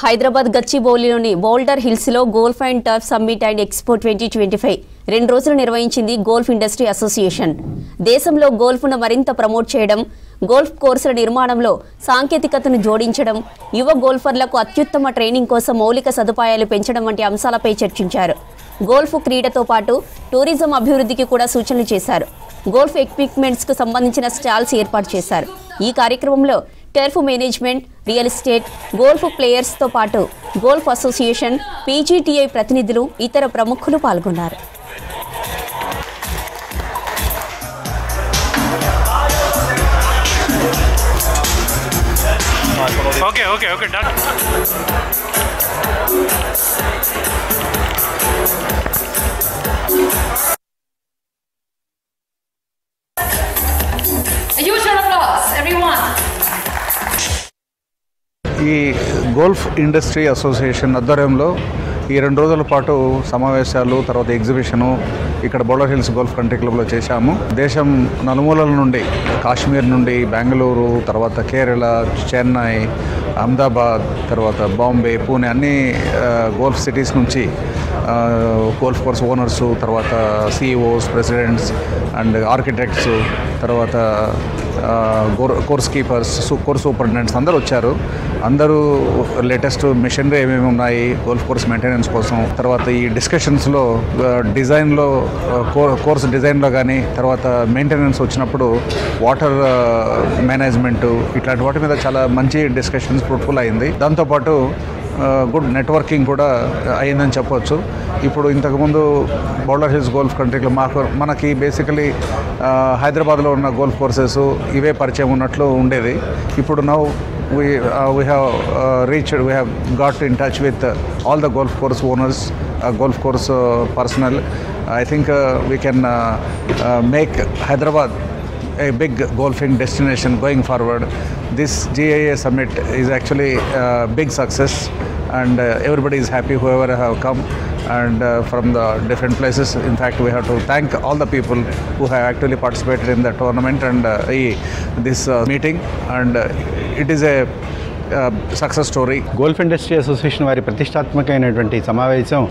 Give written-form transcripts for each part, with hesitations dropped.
Hyderabad గచ్చిబౌలిలోని boulder హిల్స్లో golf and turf summit and expo 2025 2 రోజులు నిర్వహించింది గోల్ఫ్ ఇండస్ట్రీ అసోసియేషన్. దేశంలో గోల్ఫ్ను మరింత ప్రమోట్ చేయడం, గోల్ఫ్ కోర్సుల నిర్మాణంలో సాంకేతికతను జోడించడం, యువ గోల్ఫర్లకు అత్యుత్తమ ట్రైనింగ్ కోసం మౌలిక సదుపాయాలు పెంచడం వంటి అంశాలపై చర్చించారు. గోల్ఫ్ క్రీడతో పాటు టూరిజం అభివృద్ధికి కూడా సూచనలు చేశారు. గోల్ఫ్ ఎక్విప్మెంట్స్కు సంబంధించిన స్టాల్స్ ఏర్పాటు చేశారు. ఈ కార్యక్రమంలో turf management, real estate, golf ప్లేయర్స్తో పాటు గోల్ఫ్ అసోసియేషన్, పీజీటీఐ ప్రతినిధులు, ఇతర ప్రముఖులు పాల్గొన్నారు. Okay, done. A huge round of applause, everyone. ఈ గోల్ఫ్ ఇండస్ట్రీ అసోసియేషన్ ఆధ్వర్యంలో ఈ 2 రోజుల పాటు సమావేశాలు, తర్వాత ఎగ్జిబిషను ఇక్కడ బౌల్డర్ హిల్స్ గోల్ఫ్ కంట్రీ క్లబ్లో చేశాము. దేశం నలుమూలల నుండి, కాశ్మీర్ నుండి, బెంగళూరు, తర్వాత కేరళ, చెన్నై, అహ్మదాబాద్, తర్వాత బాంబే, పూణే అన్ని గోల్ఫ్ సిటీస్ నుంచి గోల్ఫ్ కోర్స్ ఓనర్సు, తర్వాత సిఇఓస్, ప్రెసిడెంట్స్ అండ్ ఆర్కిటెక్ట్స్, తర్వాత కోర్స్ కీపర్స్, కోర్స్ సూపరింటెండెంట్స్ అందరూ వచ్చారు. అందరూ లేటెస్ట్ మిషనరీ ఏమేమి ఉన్నాయి గోల్ఫ్ కోర్స్ మెయింటెనెన్స్ కోసం, తర్వాత ఈ డిస్కషన్స్లో డిజైన్లో, కోర్స్ డిజైన్లో కానీ, తర్వాత మెయింటెనెన్స్ వచ్చినప్పుడు వాటర్ మేనేజ్మెంటు, ఇట్లాంటి వాటి మీద చాలా మంచి డిస్కషన్స్ ఫ్రూట్ఫుల్ అయింది. దాంతోపాటు గుడ్ నెట్వర్కింగ్ కూడా అయిందని చెప్పవచ్చు. ఇప్పుడు ఇంతకుముందు బౌల్డర్ హిల్స్ గోల్ఫ్ కంట్రీలో మనకి బేసికలీ హైదరాబాద్లో ఉన్న గోల్ఫ్ కోర్సెస్ ఇవే పరిచయం ఉన్నట్లు ఉండేది. ఇప్పుడు now we have got in touch with all the golf course owners, golf course personnel. I think we can make Hyderabad a big golfing destination going forward. This GIA summit is actually a big success, and everybody is happy, whoever have come and from the different places. In fact, we have to thank all the people who have actually participated in the tournament and this meeting, and it is a success story. Golf industry association వారి ప్రతిష్టాత్మకమైనటువంటి సమావేశం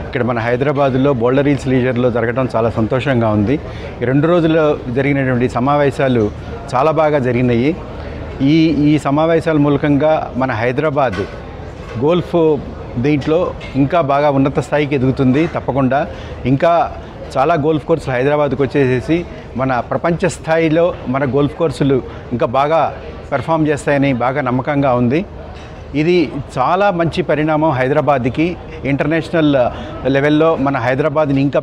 ఇక్కడ మన హైదరాబాద్లో boulder hills లీజర్లో జరగడం చాలా సంతోషంగా ఉంది. ఈ 2 రోజుల్లో జరిగినటువంటి సమావేశాలు చాలా బాగా జరిగినాయి. ఈ సమావేశాల మూలకంగా మన హైదరాబాద్ గోల్ఫ్ దీంట్లో ఇంకా బాగా ఉన్నత స్థాయికి ఎదుగుతుంది. తప్పకుండా ఇంకా చాలా గోల్ఫ్ కోర్సులు హైదరాబాద్కు వచ్చేసేసి మన ప్రపంచ స్థాయిలో మన గోల్ఫ్ కోర్సులు ఇంకా బాగా పెర్ఫామ్ చేస్తాయని బాగా నమ్మకంగా ఉంది. ఇది చాలా మంచి పరిణామం హైదరాబాద్కి. ఇంటర్నేషనల్ లెవెల్లో మన హైదరాబాద్ని ఇంకా